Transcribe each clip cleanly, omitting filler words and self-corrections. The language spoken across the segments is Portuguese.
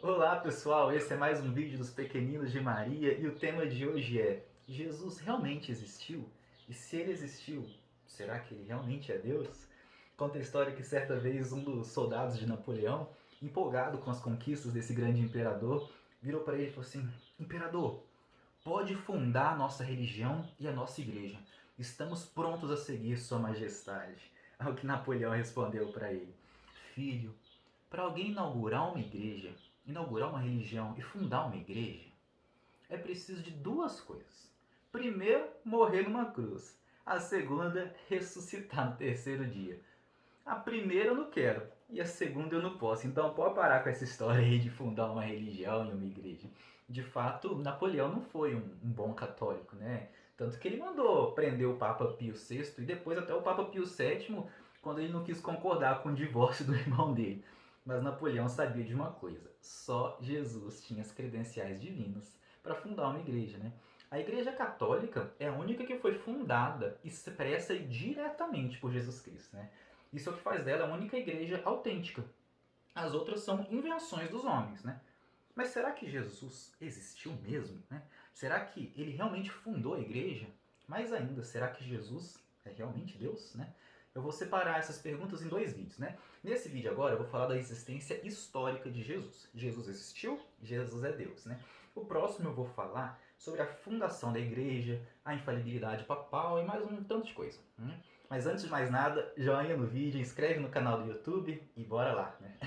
Olá pessoal, esse é mais um vídeo dos Pequeninos de Maria e o tema de hoje é: Jesus realmente existiu? E se ele existiu, será que ele realmente é Deus? Conta a história que certa vez um dos soldados de Napoleão, empolgado com as conquistas desse grande imperador, virou para ele e falou assim: Imperador, pode fundar a nossa religião e a nossa igreja. Estamos prontos a seguir Sua Majestade. Ao que Napoleão respondeu para ele: Filho, para alguém inaugurar uma religião e fundar uma igreja, é preciso de duas coisas. Primeiro, morrer numa cruz. A segunda, ressuscitar no terceiro dia. A primeira eu não quero e a segunda eu não posso. Então pode parar com essa história aí de fundar uma religião e uma igreja. De fato, Napoleão não foi um bom católico, né? Tanto que ele mandou prender o Papa Pio VI e depois até o Papa Pio VII, quando ele não quis concordar com o divórcio do irmão dele. Mas Napoleão sabia de uma coisa: só Jesus tinha as credenciais divinas para fundar uma igreja, né? A Igreja Católica é a única que foi fundada, expressa e diretamente por Jesus Cristo, né? Isso é o que faz dela a única igreja autêntica. As outras são invenções dos homens, né? Mas será que Jesus existiu mesmo, né? Será que ele realmente fundou a igreja? Mais ainda, será que Jesus é realmente Deus, né? Eu vou separar essas perguntas em dois vídeos, né? Nesse vídeo agora eu vou falar da existência histórica de Jesus. Jesus existiu, Jesus é Deus, né? O próximo eu vou falar sobre a fundação da igreja, a infalibilidade papal e mais um tanto de coisa, né? Mas antes de mais nada, joinha no vídeo, inscreve no canal do YouTube e bora lá, né?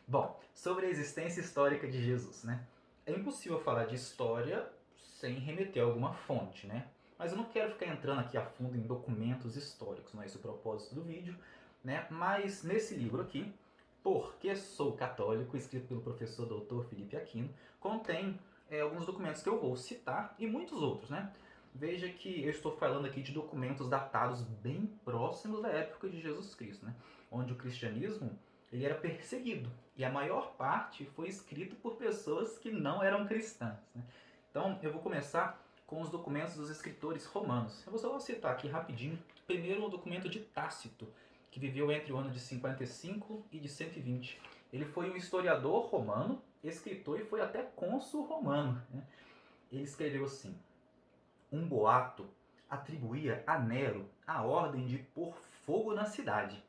Bom, sobre a existência histórica de Jesus, né? É impossível falar de história sem remeter a alguma fonte, né? Mas eu não quero ficar entrando aqui a fundo em documentos históricos, não é esse o propósito do vídeo, né? Mas nesse livro aqui, Porque Sou Católico, escrito pelo professor Dr. Felipe Aquino, contém alguns documentos que eu vou citar e muitos outros, né? Veja que eu estou falando aqui de documentos datados bem próximos da época de Jesus Cristo, né? Onde o cristianismo ele era perseguido e a maior parte foi escrito por pessoas que não eram cristãs, né? Então eu vou começar com os documentos dos escritores romanos. Eu vou citar aqui rapidinho. Primeiro o documento de Tácito, que viveu entre o ano de 55 e de 120. Ele foi um historiador romano, escritor e foi até cônsul romano, né? Ele escreveu assim: um boato atribuía a Nero a ordem de pôr fogo na cidade.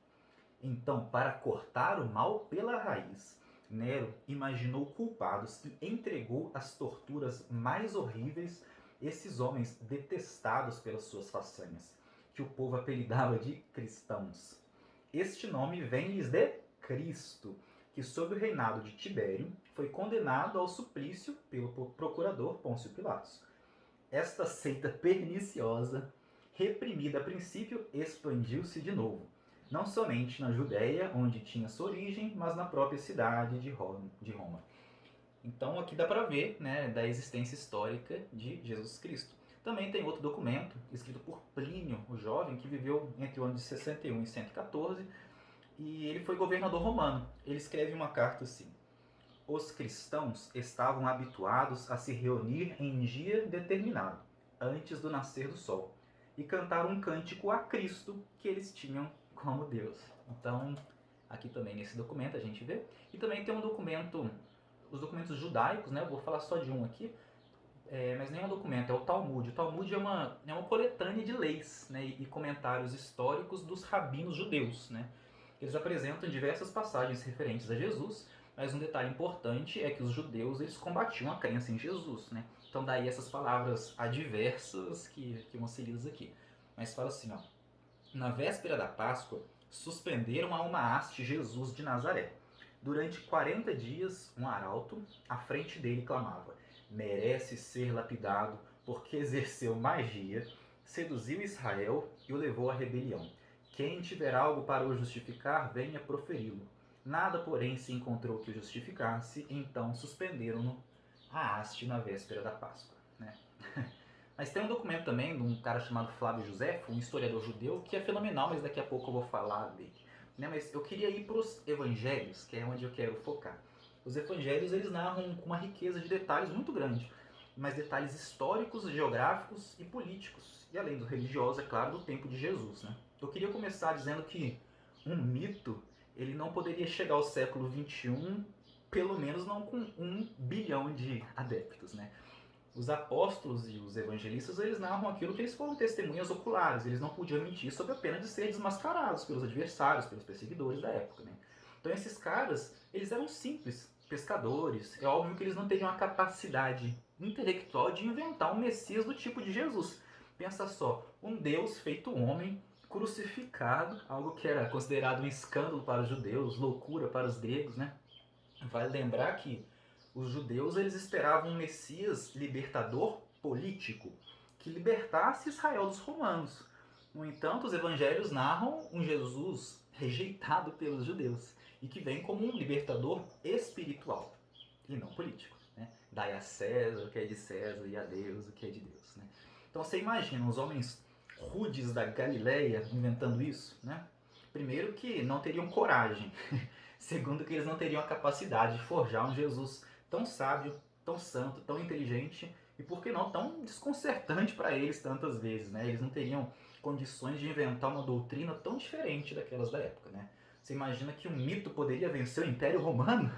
Então, para cortar o mal pela raiz, Nero imaginou culpados e entregou às torturas mais horríveis esses homens detestados pelas suas façanhas, que o povo apelidava de cristãos. Este nome vem-lhes de Cristo, que sob o reinado de Tibério foi condenado ao suplício pelo procurador Pôncio Pilatos. Esta seita perniciosa, reprimida a princípio, expandiu-se de novo, não somente na Judéia, onde tinha sua origem, mas na própria cidade de Roma. Então aqui dá para ver, né, da existência histórica de Jesus Cristo. Também tem outro documento, escrito por Plínio, o jovem, que viveu entre o ano de 61 e 114, e ele foi governador romano. Ele escreve uma carta assim: os cristãos estavam habituados a se reunir em dia determinado, antes do nascer do sol, e cantar um cântico a Cristo que eles tinham como Deus. Então, aqui também nesse documento a gente vê. E também tem um documento, os documentos judaicos, né? Eu vou falar só de um aqui, mas nem é um documento, é o Talmud. O Talmud é uma coletânea de leis, né, e comentários históricos dos rabinos judeus, né? Eles apresentam diversas passagens referentes a Jesus, mas um detalhe importante é que os judeus eles combatiam a crença em Jesus, né? Então daí essas palavras adversas que vão ser lidas aqui. Mas fala assim, ó: na véspera da Páscoa, suspenderam a uma haste Jesus de Nazaré. Durante 40 dias, um arauto à frente dele clamava: merece ser lapidado, porque exerceu magia, seduziu Israel e o levou à rebelião. Quem tiver algo para o justificar, venha proferi-lo. Nada, porém, se encontrou que o justificasse, então suspenderam-no a haste na véspera da Páscoa, né? Mas tem um documento também de um cara chamado Flávio Josefo, um historiador judeu, que é fenomenal, mas daqui a pouco eu vou falar dele. Né? Mas eu queria ir para os evangelhos, que é onde eu quero focar. Os evangelhos eles narram com uma riqueza de detalhes muito grande, mas detalhes históricos, geográficos e políticos, e além do religioso, é claro, do tempo de Jesus. Né? Eu queria começar dizendo que um mito ele não poderia chegar ao século XXI pelo menos não com 1 bilhão de adeptos, né? Os apóstolos e os evangelistas, eles narram aquilo que eles foram testemunhas oculares, eles não podiam mentir sob a pena de ser desmascarados pelos adversários, pelos perseguidores da época, né? Então esses caras, eles eram simples pescadores, é óbvio que eles não teriam a capacidade intelectual de inventar um Messias do tipo de Jesus. Pensa só, um Deus feito homem, crucificado, algo que era considerado um escândalo para os judeus, loucura para os gregos, né? Vale lembrar que os judeus eles esperavam um Messias libertador político, que libertasse Israel dos romanos. No entanto, os evangelhos narram um Jesus rejeitado pelos judeus e que vem como um libertador espiritual e não político, né? Dai a César o que é de César e a Deus o que é de Deus, né? Então você imagina os homens rudes da Galileia inventando isso, né? Primeiro que não teriam coragem. Segundo que eles não teriam a capacidade de forjar um Jesus tão sábio, tão santo, tão inteligente e, por que não, tão desconcertante para eles tantas vezes, né? Eles não teriam condições de inventar uma doutrina tão diferente daquelas da época, né? Você imagina que um mito poderia vencer o Império Romano?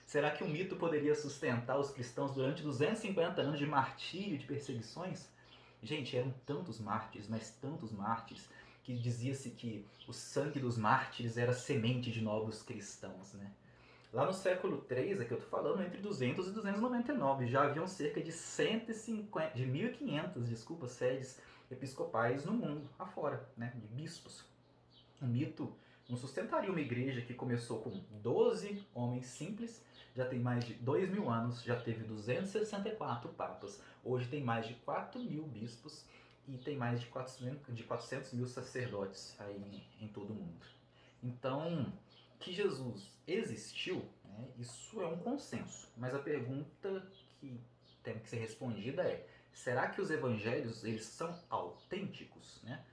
Será que um mito poderia sustentar os cristãos durante 250 anos de martírio, de perseguições? Gente, eram tantos mártires, mas tantos mártires, que dizia-se que o sangue dos mártires era semente de novos cristãos, né? Lá no século III, é que eu estou falando, entre 200 e 299, já haviam cerca de 150, de 1.500, desculpa, sedes episcopais no mundo afora, né, de bispos. O mito não sustentaria uma igreja que começou com 12 homens simples, já tem mais de 2.000 anos, já teve 264 papas, hoje tem mais de 4.000 bispos e tem mais de 400 mil sacerdotes aí em todo o mundo. Então, que Jesus existiu, né, isso é um consenso, mas a pergunta que tem que ser respondida é: será que os evangelhos eles são autênticos, né?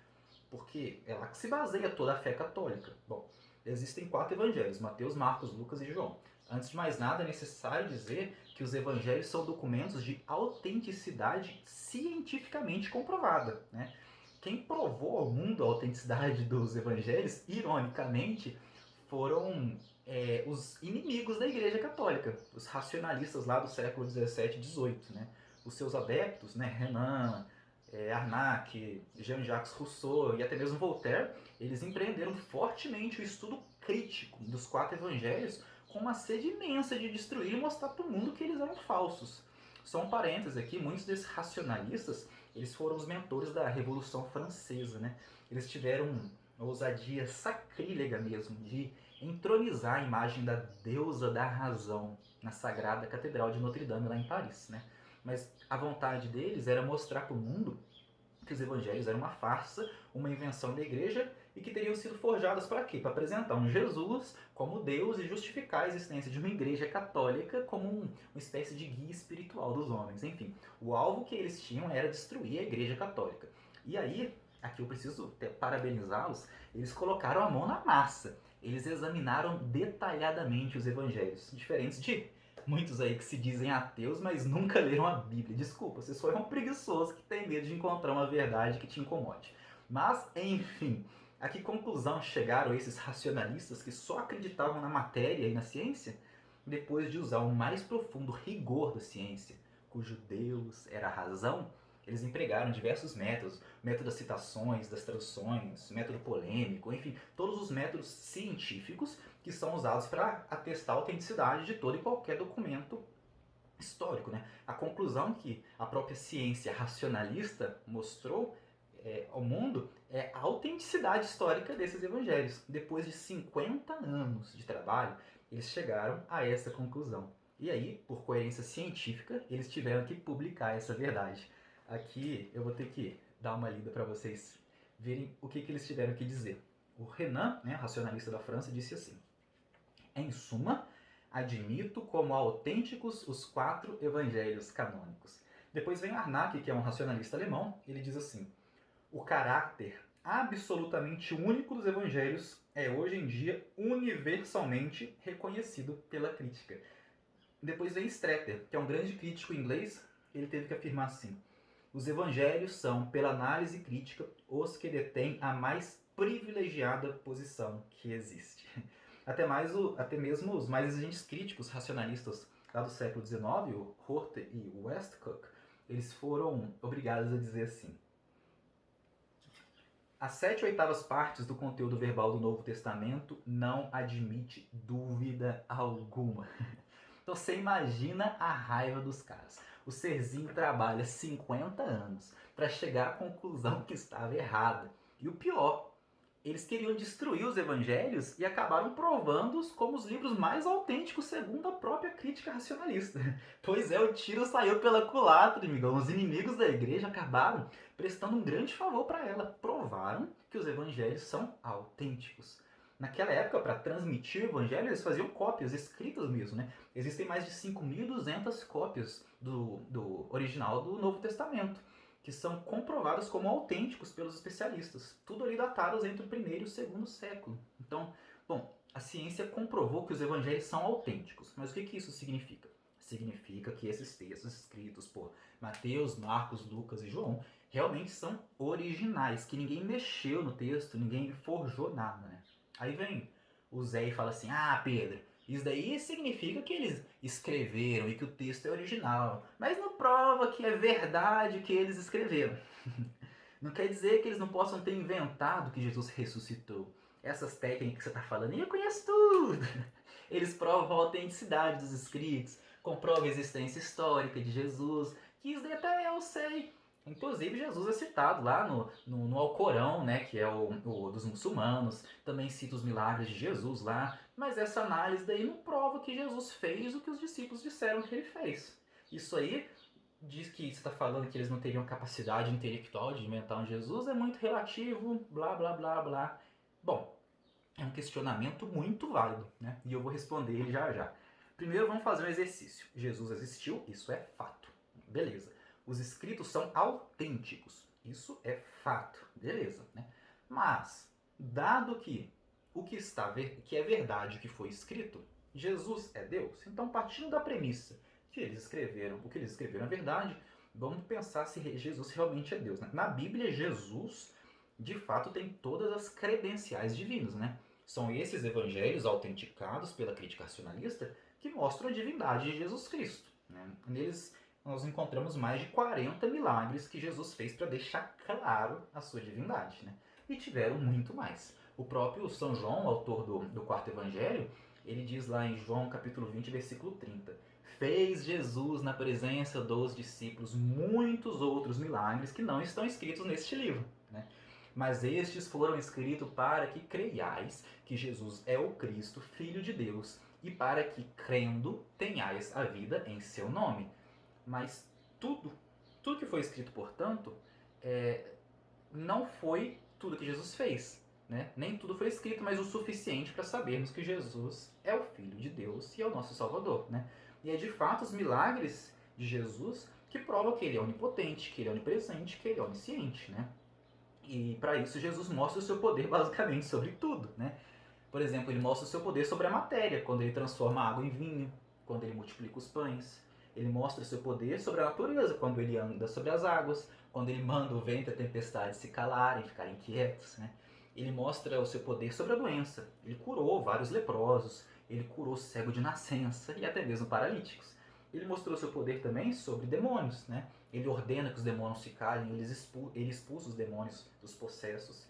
Porque é lá que se baseia toda a fé católica. Bom, existem 4 evangelhos: Mateus, Marcos, Lucas e João. Antes de mais nada, é necessário dizer que os evangelhos são documentos de autenticidade cientificamente comprovada, né? Quem provou ao mundo a autenticidade dos evangelhos, ironicamente, foram os inimigos da Igreja Católica, os racionalistas lá do século 17 e 18, né? Os seus adeptos, né, Renan, Arnaque, Jean-Jacques Rousseau e até mesmo Voltaire, eles empreenderam fortemente o estudo crítico dos 4 evangelhos com uma sede imensa de destruir e mostrar para o mundo que eles eram falsos. Só um parênteses aqui, muitos desses racionalistas, eles foram os mentores da Revolução Francesa, né? Eles tiveram uma ousadia sacrílega mesmo de entronizar a imagem da deusa da razão na sagrada Catedral de Notre Dame lá em Paris, né? Mas a vontade deles era mostrar para o mundo que os evangelhos eram uma farsa, uma invenção da igreja e que teriam sido forjadas para quê? Para apresentar um Jesus como Deus e justificar a existência de uma igreja católica como uma espécie de guia espiritual dos homens. Enfim, o alvo que eles tinham era destruir a igreja católica. E aí, aqui eu preciso parabenizá-los, eles colocaram a mão na massa. Eles examinaram detalhadamente os evangelhos, diferentes de muitos aí que se dizem ateus, mas nunca leram a Bíblia. Desculpa, você só é um preguiçoso que tem medo de encontrar uma verdade que te incomode. Mas, enfim, a que conclusão chegaram esses racionalistas que só acreditavam na matéria e na ciência depois de usar o mais profundo rigor da ciência, cujo Deus era a razão? Eles empregaram diversos métodos, método das citações, das traduções, método polêmico, enfim, todos os métodos científicos que são usados para atestar a autenticidade de todo e qualquer documento histórico, né? A conclusão que a própria ciência racionalista mostrou ao mundo é a autenticidade histórica desses evangelhos. Depois de 50 anos de trabalho, eles chegaram a essa conclusão. E aí, por coerência científica, eles tiveram que publicar essa verdade. Aqui eu vou ter que dar uma lida para vocês verem o que eles tiveram que dizer. O Renan, né, racionalista da França, disse assim: em suma, admito como autênticos os 4 evangelhos canônicos. Depois vem Arnaque, que é um racionalista alemão, ele diz assim: o caráter absolutamente único dos evangelhos é hoje em dia universalmente reconhecido pela crítica. Depois vem Streeter, que é um grande crítico inglês, ele teve que afirmar assim: os evangelhos são, pela análise crítica, os que detêm a mais privilegiada posição que existe. Até mesmo os mais exigentes críticos racionalistas lá do século XIX, o Rorty e o Westcott, eles foram obrigados a dizer assim: as 7/8 partes do conteúdo verbal do Novo Testamento não admite dúvida alguma. Então você imagina a raiva dos caras. O Serzinho trabalha 50 anos para chegar à conclusão que estava errada. E o pior, eles queriam destruir os evangelhos e acabaram provando-os como os livros mais autênticos segundo a própria crítica racionalista. Pois é, o tiro saiu pela culatra, amigão. Os inimigos da igreja acabaram prestando um grande favor para ela. Provaram que os evangelhos são autênticos. Naquela época, para transmitir o evangelho, eles faziam cópias escritas mesmo, né? Existem mais de 5.200 cópias do original do Novo Testamento, que são comprovadas como autênticos pelos especialistas. Tudo ali datados entre o primeiro e o segundo século. Então, bom, a ciência comprovou que os evangelhos são autênticos. Mas o que isso significa? Significa que esses textos escritos por Mateus, Marcos, Lucas e João realmente são originais, que ninguém mexeu no texto, ninguém forjou nada, né? Aí vem o Zé e fala assim: ah, Pedro, isso daí significa que eles escreveram e que o texto é original, mas não prova que é verdade que eles escreveram. Não quer dizer que eles não possam ter inventado que Jesus ressuscitou. Essas técnicas que você está falando, eu conheço tudo. Eles provam a autenticidade dos escritos, comprovam a existência histórica de Jesus, que isso daí até eu sei. Inclusive, Jesus é citado lá no Alcorão, né, que é o dos muçulmanos. Também cita os milagres de Jesus lá. Mas essa análise daí não prova que Jesus fez o que os discípulos disseram que ele fez. Isso aí diz que você está falando que eles não teriam capacidade intelectual de inventar um Jesus, é muito relativo, blá, blá, blá, blá. Bom, é um questionamento muito válido, né? E eu vou responder ele já já. Primeiro vamos fazer um exercício. Jesus existiu, isso é fato. Beleza. Os escritos são autênticos. Isso é fato. Beleza, né? Mas, dado que que é verdade o que foi escrito, Jesus é Deus, então partindo da premissa que o que eles escreveram é verdade, vamos pensar se Jesus realmente é Deus, né? Na Bíblia, Jesus, de fato, tem todas as credenciais divinas, né? São esses evangelhos autenticados pela crítica racionalista que mostram a divindade de Jesus Cristo, né? Neles nós encontramos mais de 40 milagres que Jesus fez para deixar claro a sua divindade, né? E tiveram muito mais. O próprio São João, autor do quarto evangelho, ele diz lá em João capítulo 20, versículo 30: fez Jesus na presença dos discípulos muitos outros milagres que não estão escritos neste livro, né? Mas estes foram escritos para que creiais que Jesus é o Cristo, Filho de Deus, e para que, crendo, tenhais a vida em seu nome. Mas tudo que foi escrito, portanto, não foi tudo que Jesus fez, né? Nem tudo foi escrito, mas o suficiente para sabermos que Jesus é o Filho de Deus e é o nosso Salvador, né? E é de fato os milagres de Jesus que provam que ele é onipotente, que ele é onipresente, que ele é onisciente, né? E para isso Jesus mostra o seu poder basicamente sobre tudo, né? Por exemplo, ele mostra o seu poder sobre a matéria, quando ele transforma a água em vinho, quando ele multiplica os pães. Ele mostra o seu poder sobre a natureza, quando ele anda sobre as águas, quando ele manda o vento e a tempestade se calarem, ficarem quietos, né? Ele mostra o seu poder sobre a doença. Ele curou vários leprosos, ele curou cego de nascença e até mesmo paralíticos. Ele mostrou seu poder também sobre demônios, né? Ele ordena que os demônios se calem, ele expulsa os demônios dos possessos.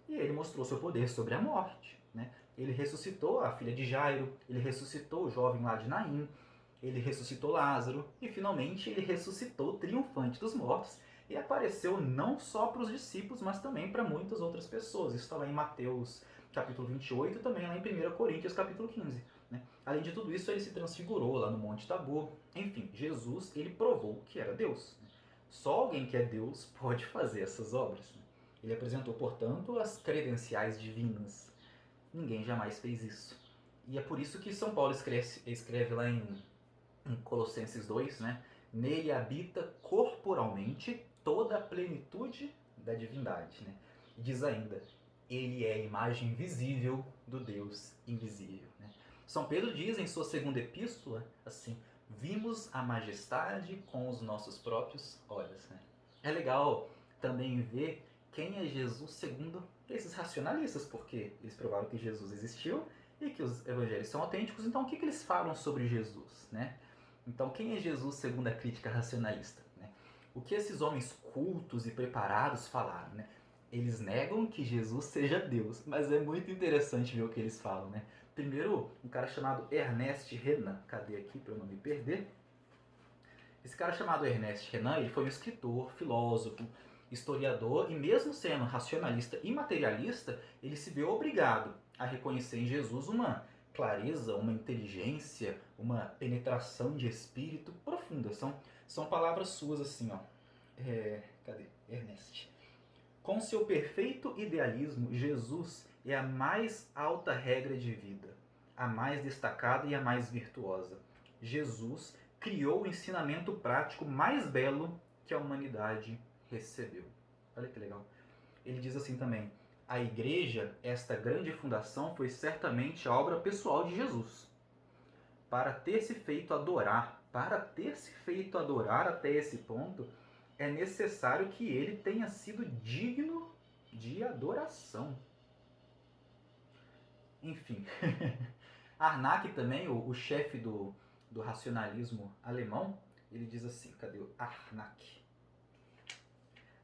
E ele mostrou seu poder sobre a morte, né? Ele ressuscitou a filha de Jairo, ele ressuscitou o jovem lá de Naim, ele ressuscitou Lázaro e finalmente ele ressuscitou triunfante dos mortos e apareceu não só para os discípulos, mas também para muitas outras pessoas. Isso está lá em Mateus capítulo 28 e também lá em 1 Coríntios capítulo 15. Né? Além de tudo isso, ele se transfigurou lá no Monte Tabor. Enfim, Jesus, ele provou que era Deus. Só alguém que é Deus pode fazer essas obras. Né? Ele apresentou, portanto, as credenciais divinas. Ninguém jamais fez isso. E é por isso que São Paulo escreve lá em Colossenses 2, né? Nele habita corporalmente toda a plenitude da divindade. Né? E diz ainda, ele é a imagem visível do Deus invisível. Né? São Pedro diz em sua segunda epístola, assim, vimos a majestade com os nossos próprios olhos. Né? É legal também ver quem é Jesus segundo esses racionalistas, porque eles provaram que Jesus existiu e que os evangelhos são autênticos, então o que eles falam sobre Jesus, né? Então, quem é Jesus segundo a crítica racionalista, né? O que esses homens cultos e preparados falaram, né? Eles negam que Jesus seja Deus, mas é muito interessante ver o que eles falam, né? Primeiro, um cara chamado Ernest Renan, cadê aqui para eu não me perder? Esse cara chamado Ernest Renan, ele foi um escritor, filósofo, historiador e mesmo sendo racionalista e materialista, ele se vê obrigado a reconhecer em Jesus uma clareza, uma inteligência, uma penetração de espírito profunda. São palavras suas assim, ó. Cadê? Ernest. Com seu perfeito idealismo, Jesus é a mais alta regra de vida, a mais destacada e a mais virtuosa. Jesus criou o ensinamento prático mais belo que a humanidade recebeu. Olha que legal. Ele diz assim também: a igreja, esta grande fundação, foi certamente a obra pessoal de Jesus. Para ter se feito adorar até esse ponto, é necessário que ele tenha sido digno de adoração. Enfim, Arnaque também, o chefe do racionalismo alemão, ele diz assim, cadê o Arnaque?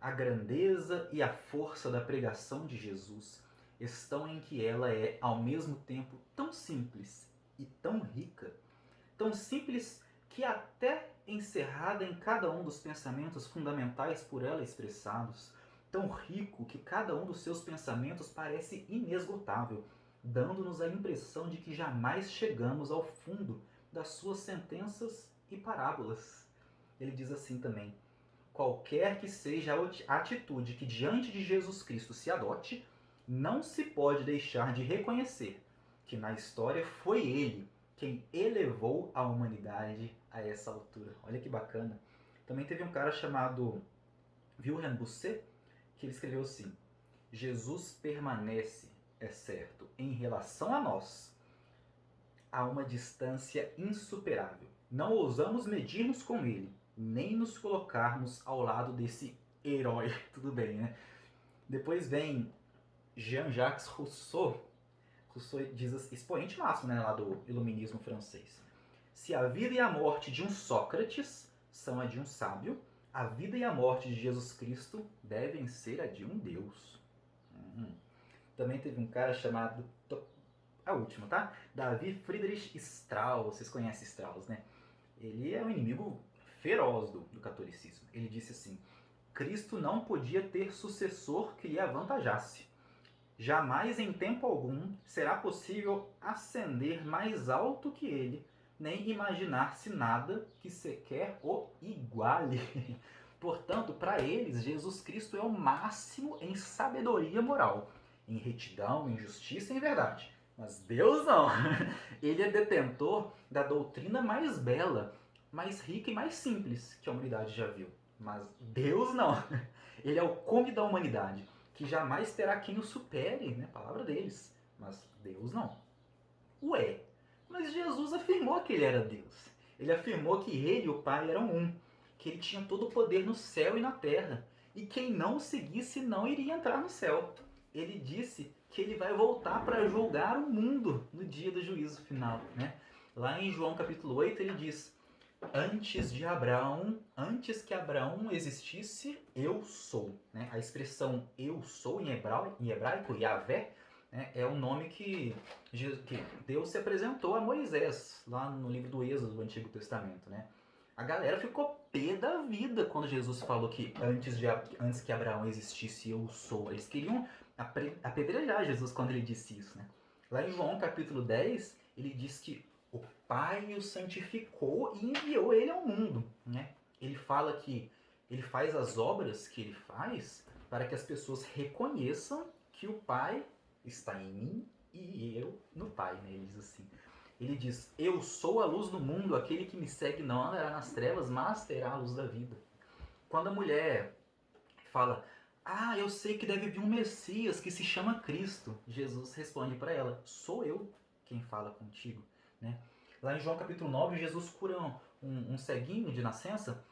A grandeza e a força da pregação de Jesus estão em que ela é, ao mesmo tempo, tão simples e tão rica, tão simples que até encerrada em cada um dos pensamentos fundamentais por ela expressados, tão rico que cada um dos seus pensamentos parece inesgotável, dando-nos a impressão de que jamais chegamos ao fundo das suas sentenças e parábolas. Ele diz assim também: qualquer que seja a atitude que diante de Jesus Cristo se adote, não se pode deixar de reconhecer que na história foi ele quem elevou a humanidade a essa altura. Olha que bacana. Também teve um cara chamado Wilhelm Busset, que ele escreveu assim: Jesus permanece, é certo, em relação a nós, a uma distância insuperável. Não ousamos medir-nos com ele, nem nos colocarmos ao lado desse herói. Tudo bem, né? Depois vem Jean-Jacques Rousseau. Rousseau diz, expoente máximo, né, lá do iluminismo francês: se a vida e a morte de um Sócrates são a de um sábio, a vida e a morte de Jesus Cristo devem ser a de um Deus. Também teve um cara chamado, a última, tá? Davi Friedrich Strauss. Vocês conhecem Strauss, né? Ele é um inimigo feroz do catolicismo. Ele disse assim: Cristo não podia ter sucessor que lhe avantajasse. Jamais em tempo algum será possível ascender mais alto que ele, nem imaginar-se nada que sequer o iguale. Portanto, para eles, Jesus Cristo é o máximo em sabedoria moral, em retidão, em justiça e em verdade. Mas Deus não. Ele é detentor da doutrina mais bela, mais rica e mais simples que a humanidade já viu. Mas Deus não. Ele é o cume da humanidade, que jamais terá quem o supere, né? Palavra deles. Mas Deus não. Ué, mas Jesus afirmou que ele era Deus. Ele afirmou que ele e o Pai eram um, que ele tinha todo o poder no céu e na terra, e quem não o seguisse não iria entrar no céu. Ele disse que ele vai voltar para julgar o mundo no dia do juízo final, né? Lá em João capítulo 8 ele diz: antes que Abraão existisse, eu sou. Né? A expressão eu sou em hebraico, Yahvé, né, é o nome que Deus se apresentou a Moisés, lá no livro do Êxodo do Antigo Testamento. Né? A galera ficou pé da vida quando Jesus falou que antes que Abraão existisse, eu sou. Eles queriam apedrejar Jesus quando ele disse isso. Né? Lá em João capítulo 10, ele diz que o Pai o santificou e enviou ele ao mundo. Né? Ele fala que ele faz as obras que ele faz para que as pessoas reconheçam que o Pai está em mim e eu no Pai. Né? Ele diz assim. Ele diz: eu sou a luz do mundo, aquele que me segue não andará nas trevas, mas terá a luz da vida. Quando a mulher fala: ah, eu sei que deve vir um Messias que se chama Cristo, Jesus responde para ela: sou eu quem fala contigo. Né? Lá em João capítulo 9, Jesus cura um ceguinho de nascença,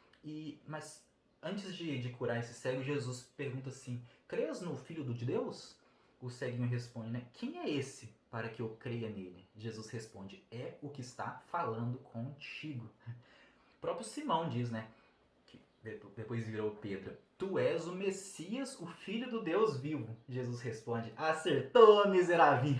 mas antes de curar esse cego, Jesus pergunta assim: crês no Filho de Deus? o ceguinho responde, né? Quem é esse para que eu creia nele? Jesus responde, é o que está falando contigo. O próprio Simão diz, né? Que depois virou Pedro. Tu és o Messias, o Filho do Deus vivo. Jesus responde, acertou, miserável.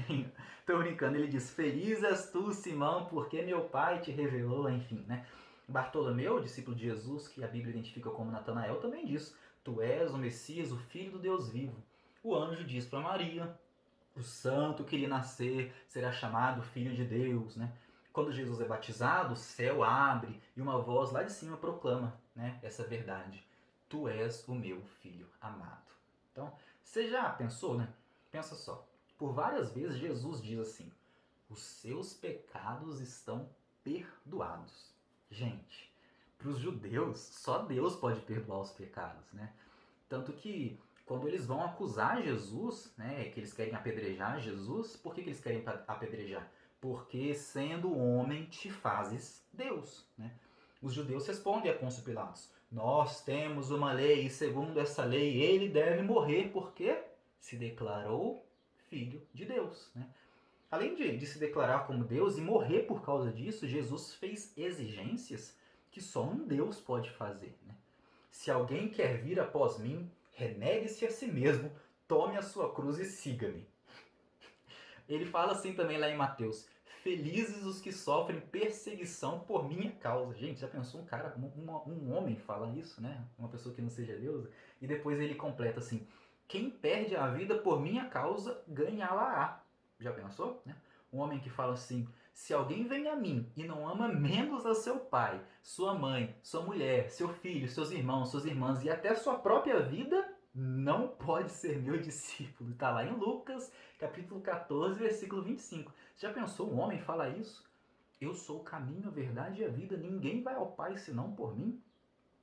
Tô brincando, ele diz, feliz és tu, Simão, porque meu pai te revelou, enfim, né? Bartolomeu, discípulo de Jesus, que a Bíblia identifica como Natanael, também diz, tu és o Messias, o Filho do Deus vivo. O anjo diz para Maria, o santo que lhe nascer será chamado Filho de Deus, né? Quando Jesus é batizado, o céu abre e uma voz lá de cima proclama, né, essa verdade. Tu és o meu filho amado. Então, você já pensou, né? Pensa só. Por várias vezes Jesus diz assim, os seus pecados estão perdoados. Gente, para os judeus, só Deus pode perdoar os pecados, né? Tanto que quando eles vão acusar Jesus, né, que eles querem apedrejar Jesus, por que eles querem apedrejar? Porque sendo homem te fazes Deus, né? Os judeus respondem a Pôncio Pilatos, nós temos uma lei e segundo essa lei ele deve morrer porque se declarou filho de Deus, né? Além de se declarar como Deus e morrer por causa disso, Jesus fez exigências que só um Deus pode fazer, né? Se alguém quer vir após mim, renegue-se a si mesmo, tome a sua cruz e siga-me. Ele fala assim também lá em Mateus, felizes os que sofrem perseguição por minha causa. Gente, já pensou um cara, um homem fala isso, né? Uma pessoa que não seja Deus? E depois ele completa assim, quem perde a vida por minha causa, ganhá-la-á. Já pensou? Né? Um homem que fala assim, se alguém vem a mim e não ama menos a seu pai, sua mãe, sua mulher, seu filho, seus irmãos, suas irmãs e até sua própria vida, não pode ser meu discípulo. Está lá em Lucas, capítulo 14, versículo 25. Você já pensou um homem falar isso? Eu sou o caminho, a verdade e a vida, ninguém vai ao Pai senão por mim?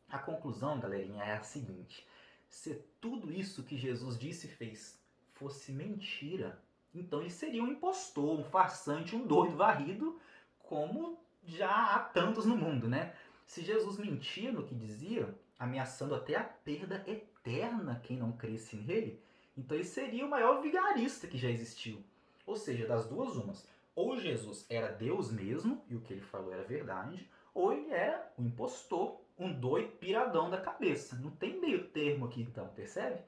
A conclusão, galerinha, é a seguinte. Se tudo isso que Jesus disse e fez fosse mentira, então ele seria um impostor, um farsante, um doido varrido, como já há tantos no mundo, né? Se Jesus mentia no que dizia, ameaçando até a perda eterna quem não cresce nele, então ele seria o maior vigarista que já existiu. Ou seja, das duas umas. Ou Jesus era Deus mesmo, e o que ele falou era verdade, ou ele era um impostor, um doido piradão da cabeça. Não tem meio termo aqui então, percebe?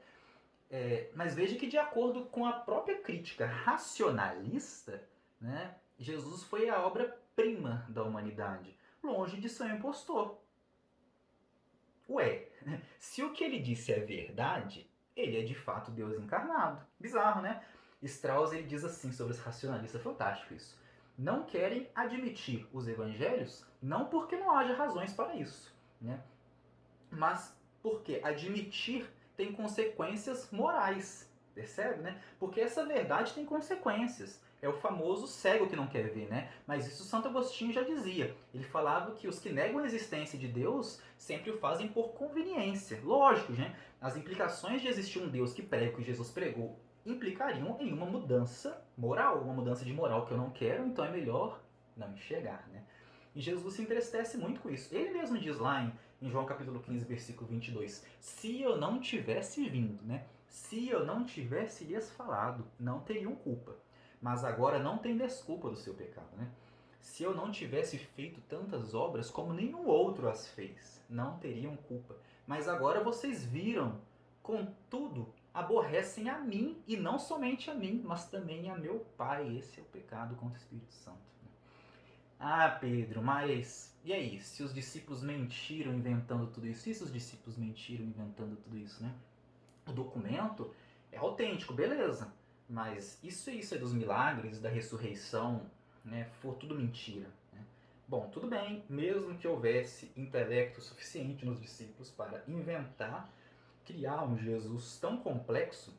Mas veja que de acordo com a própria crítica racionalista, né, Jesus foi a obra-prima da humanidade, longe de ser um impostor. Ué, se o que ele disse é verdade, ele é de fato Deus encarnado. Bizarro, né? Strauss ele diz assim sobre os racionalistas, fantástico isso. Não querem admitir os evangelhos, não porque não haja razões para isso, né? Mas porque admitir tem consequências morais, percebe, né? Porque essa verdade tem consequências. É o famoso cego que não quer ver, né? Mas isso Santo Agostinho já dizia. Ele falava que os que negam a existência de Deus sempre o fazem por conveniência. Lógico, né? As implicações de existir um Deus que prega o que Jesus pregou implicariam em uma mudança moral, uma mudança de moral que eu não quero, então é melhor não enxergar, né? E Jesus se entristece muito com isso. Ele mesmo diz lá em João capítulo 15, versículo 22, se eu não tivesse vindo, né? Se eu não tivesse lhes falado, não teriam culpa. Mas agora não tem desculpa do seu pecado, né? Se eu não tivesse feito tantas obras como nenhum outro as fez, não teriam culpa. Mas agora vocês viram, contudo, aborrecem a mim, e não somente a mim, mas também a meu Pai. Esse é o pecado contra o Espírito Santo. Ah, Pedro, mas e aí? Se os discípulos mentiram inventando tudo isso? E se os discípulos mentiram inventando tudo isso, né? O documento é autêntico, beleza. Mas isso é dos milagres, da ressurreição, né? For tudo mentira. Né? Bom, tudo bem, mesmo que houvesse intelecto suficiente nos discípulos para inventar, criar um Jesus tão complexo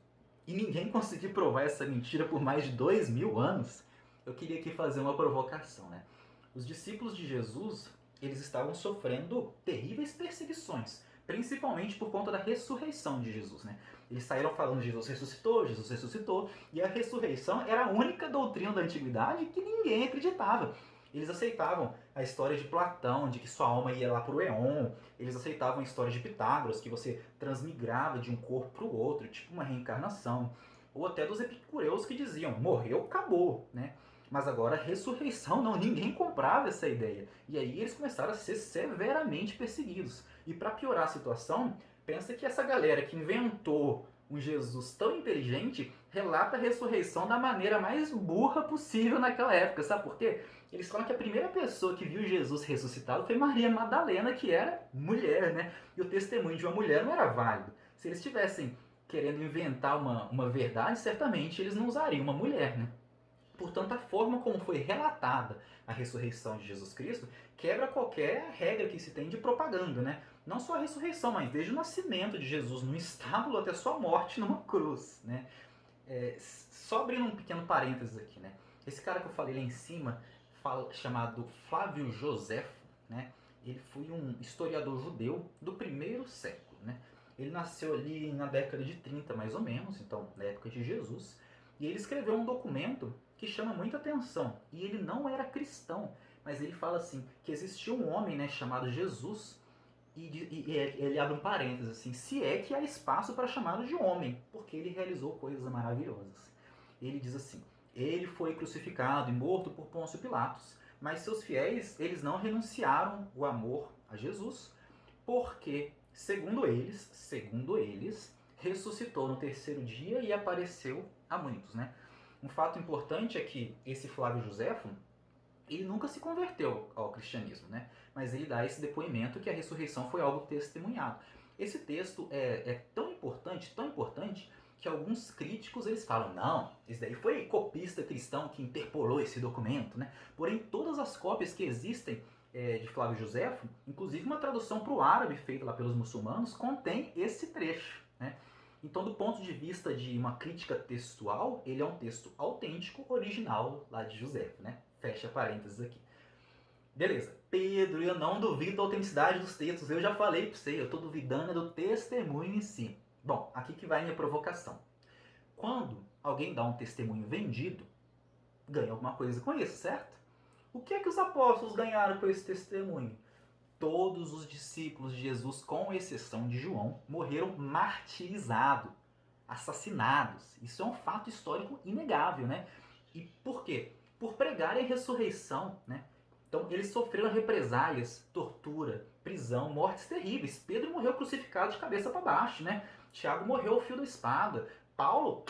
e ninguém conseguir provar essa mentira por mais de 2000 anos, eu queria aqui fazer uma provocação, né? Os discípulos de Jesus, eles estavam sofrendo terríveis perseguições, principalmente por conta da ressurreição de Jesus, né? Eles saíram falando Jesus ressuscitou, e a ressurreição era a única doutrina da antiguidade que ninguém acreditava. Eles aceitavam a história de Platão, de que sua alma ia lá para o Éon. Eles aceitavam a história de Pitágoras, que você transmigrava de um corpo para o outro, tipo uma reencarnação. ou até dos epicureus que diziam, morreu, acabou, né? Mas agora, ressurreição, não, ninguém comprava essa ideia. E aí eles começaram a ser severamente perseguidos. E para piorar a situação, pensa que essa galera que inventou um Jesus tão inteligente relata a ressurreição da maneira mais burra possível naquela época. Sabe por quê? Eles falam que a primeira pessoa que viu Jesus ressuscitado foi Maria Madalena, que era mulher, né? E o testemunho de uma mulher não era válido. Se eles tivessem querendo inventar uma verdade, certamente eles não usariam uma mulher, né? Portanto, a forma como foi relatada a ressurreição de Jesus Cristo quebra qualquer regra que se tem de propaganda, né? Não só a ressurreição, mas desde o nascimento de Jesus num estábulo até sua morte numa cruz, né? Só abrindo um pequeno parênteses aqui, né? Esse cara que eu falei lá em cima, chamado Flávio Josefo, né? Ele foi um historiador judeu do primeiro século, né? Ele nasceu ali na década de 30, mais ou menos, então na época de Jesus, e ele escreveu um documento que chama muita atenção. E ele não era cristão, mas ele fala assim, que existia um homem, né, chamado Jesus, e ele abre um parênteses assim, se é que há espaço para chamá-lo de homem, porque ele realizou coisas maravilhosas. Ele diz assim, ele foi crucificado e morto por Pôncio Pilatos, mas seus fiéis, eles não renunciaram o amor a Jesus, porque, segundo eles, ressuscitou no terceiro dia e apareceu a muitos, né? Um fato importante é que esse Flávio Josefo, ele nunca se converteu ao cristianismo, né? Mas ele dá esse depoimento que a ressurreição foi algo testemunhado. Esse texto é tão importante, que alguns críticos eles falam, não, isso daí foi copista cristão que interpolou esse documento, né? Porém, todas as cópias que existem de Flávio Josefo, inclusive uma tradução para o árabe feita lá pelos muçulmanos, contém esse trecho, né? Então, do ponto de vista de uma crítica textual, ele é um texto autêntico, original lá de Josefo, né? Fecha parênteses aqui. Beleza. Pedro, eu não duvido da autenticidade dos textos. Eu já falei para você, eu estou duvidando do testemunho em si. Bom, aqui que vai a minha provocação. Quando alguém dá um testemunho vendido, ganha alguma coisa com isso, certo? O que é que os apóstolos ganharam com esse testemunho? Todos os discípulos de Jesus, com exceção de João, morreram martirizados, assassinados. Isso é um fato histórico inegável, né? E por quê? Por pregarem a ressurreição, né? Então, eles sofreram represálias, tortura, prisão, mortes terríveis. Pedro morreu crucificado de cabeça para baixo, né? Tiago morreu ao fio da espada. Paulo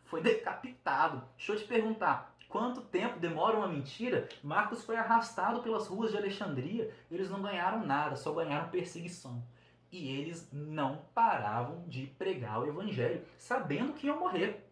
foi decapitado. Deixa eu te perguntar, quanto tempo demora uma mentira? Marcos foi arrastado pelas ruas de Alexandria. Eles não ganharam nada, só ganharam perseguição. E eles não paravam de pregar o evangelho, sabendo que iam morrer.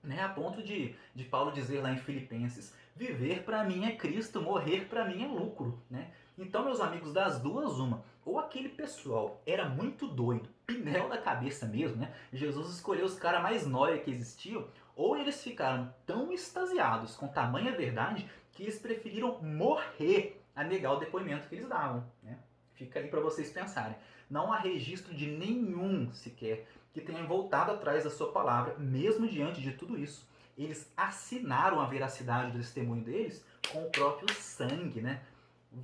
Né, a ponto de Paulo dizer lá em Filipenses, viver para mim é Cristo, morrer para mim é lucro, né? Então, meus amigos, das duas, uma, ou aquele pessoal era muito doido, pinel da cabeça mesmo, né? Jesus escolheu os caras mais nóia que existiam, ou eles ficaram tão extasiados com tamanha verdade que eles preferiram morrer a negar o depoimento que eles davam, né? Fica aí para vocês pensarem. Não há registro de nenhum sequer que tenham voltado atrás da sua palavra, mesmo diante de tudo isso. Eles assinaram a veracidade do testemunho deles com o próprio sangue, né?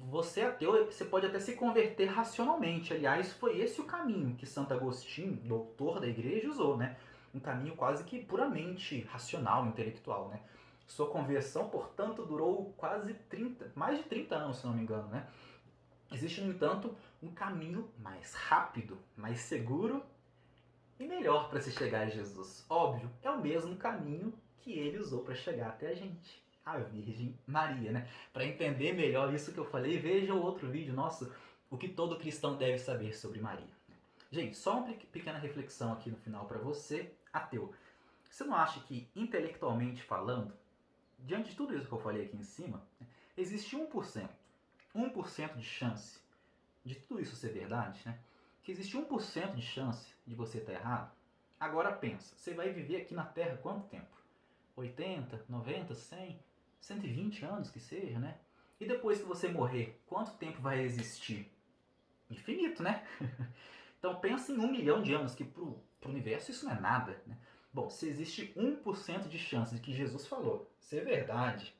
Você é ateu, você pode até se converter racionalmente. Aliás, foi esse o caminho que Santo Agostinho, doutor da igreja, usou, né? Um caminho quase que puramente racional, intelectual, né? Sua conversão, portanto, durou quase mais de 30 anos, se não me engano, né? Existe, no entanto, um caminho mais rápido, mais seguro e melhor para se chegar a Jesus. Óbvio, é o mesmo caminho que ele usou para chegar até a gente, a Virgem Maria, né? Para entender melhor isso que eu falei, veja o outro vídeo nosso, o que todo cristão deve saber sobre Maria. Gente, só uma pequena reflexão aqui no final para você, ateu. Você não acha que, intelectualmente falando, diante de tudo isso que eu falei aqui em cima, existe 1% de chance de tudo isso ser verdade, né? Que existe 1% de chance de você estar errado? Agora pensa, você vai viver aqui na Terra quanto tempo? 80, 90, 100, 120 anos que seja, né? E depois que você morrer, quanto tempo vai existir? Infinito, né? Então pensa em 1 milhão de anos, que pro universo isso não é nada, né? Bom, se existe 1% de chance de que Jesus falou ser verdade,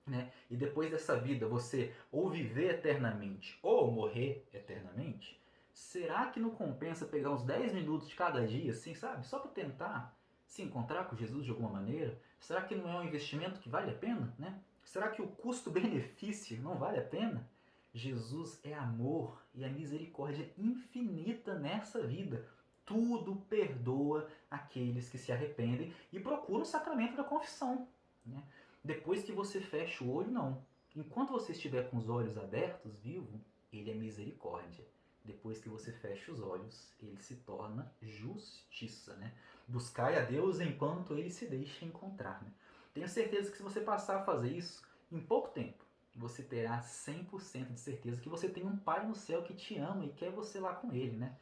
né? E depois dessa vida você ou viver eternamente ou morrer eternamente, será que não compensa pegar uns 10 minutos de cada dia, assim, sabe? Só para tentar se encontrar com Jesus de alguma maneira? Será que não é um investimento que vale a pena, né? Será que o custo-benefício não vale a pena? Jesus é amor e a misericórdia infinita nessa vida. Tudo perdoa aqueles que se arrependem e procuram o sacramento da confissão, né? Depois que você fecha o olho, não. Enquanto você estiver com os olhos abertos, vivo, ele é misericórdia. Depois que você fecha os olhos, ele se torna justiça, né? Buscai a Deus enquanto ele se deixa encontrar, né? Tenho certeza que se você passar a fazer isso, em pouco tempo, você terá 100% de certeza que você tem um Pai no céu que te ama e quer você lá com ele, né?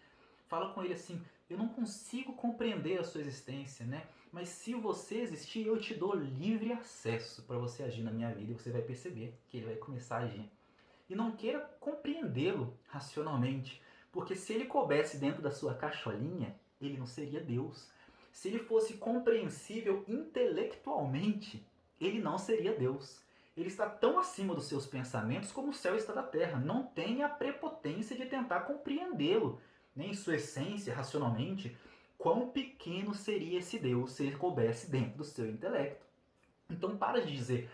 Fala com ele assim, eu não consigo compreender a sua existência, né? Mas se você existir, eu te dou livre acesso para você agir na minha vida e você vai perceber que ele vai começar a agir. E não queira compreendê-lo racionalmente, porque se ele coubesse dentro da sua caixolinha, ele não seria Deus. Se ele fosse compreensível intelectualmente, ele não seria Deus. Ele está tão acima dos seus pensamentos como o céu está da terra. Não tenha a prepotência de tentar compreendê-lo, nem em sua essência, racionalmente. Quão pequeno seria esse Deus se ele coubesse dentro do seu intelecto. Então para de dizer,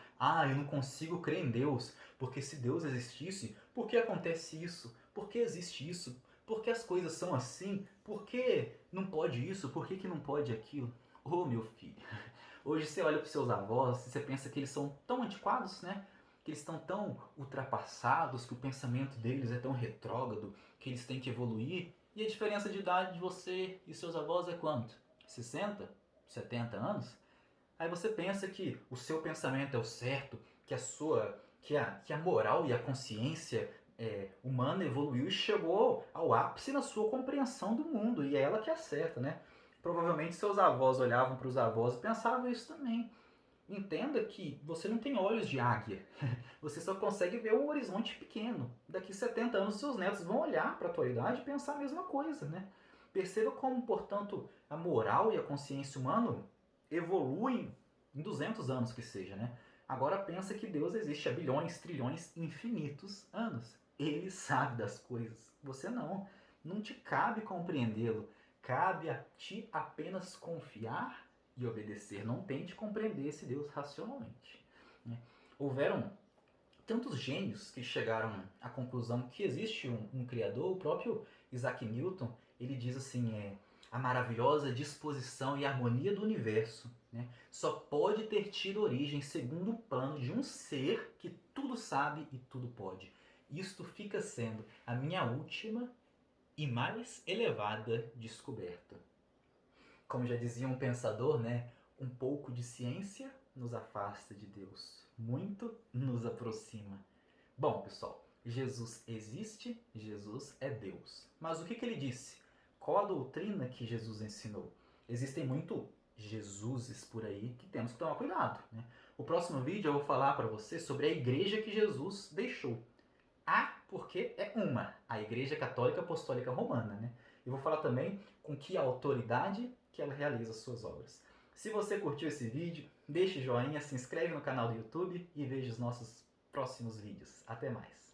eu não consigo crer em Deus, porque se Deus existisse, por que acontece isso? Por que existe isso? Por que as coisas são assim? Por que não pode isso? Por que não pode aquilo? Ô meu filho, hoje você olha para os seus avós e você pensa que eles são tão antiquados, né? Que eles estão tão ultrapassados, que o pensamento deles é tão retrógrado, que eles têm que evoluir. E a diferença de idade de você e seus avós é quanto? 60? 70 anos? Aí você pensa que o seu pensamento é o certo, que a moral e a consciência humana evoluiu e chegou ao ápice na sua compreensão do mundo, e é ela que é certa, né? Provavelmente seus avós olhavam para os avós e pensavam isso também. Entenda que você não tem olhos de águia, você só consegue ver um horizonte pequeno. Daqui 70 anos seus netos vão olhar para a tua idade e pensar a mesma coisa, né? Perceba como, portanto, a moral e a consciência humana evoluem em 200 anos que seja, né? Agora pensa que Deus existe há bilhões, trilhões, infinitos anos. Ele sabe das coisas. Você não. Não te cabe compreendê-lo. Cabe a ti apenas confiar e obedecer. Não tente compreender esse Deus racionalmente, né? Houveram tantos gênios que chegaram à conclusão que existe um Criador. O próprio Isaac Newton, ele diz assim, a maravilhosa disposição e harmonia do universo, né, só pode ter tido origem segundo o plano de um ser que tudo sabe e tudo pode. Isto fica sendo a minha última e mais elevada descoberta. Como já dizia um pensador, né, um pouco de ciência nos afasta de Deus, muito nos aproxima. Bom, pessoal, Jesus existe, Jesus é Deus. Mas o que ele disse? Qual a doutrina que Jesus ensinou? Existem muito Jesuses por aí que temos que tomar cuidado, né? O próximo vídeo eu vou falar para você sobre a igreja que Jesus deixou. Porque é uma, a Igreja Católica Apostólica Romana, né? Eu vou falar também com que autoridade que ela realiza suas obras. Se você curtiu esse vídeo, deixe joinha, se inscreve no canal do YouTube e veja os nossos próximos vídeos. Até mais!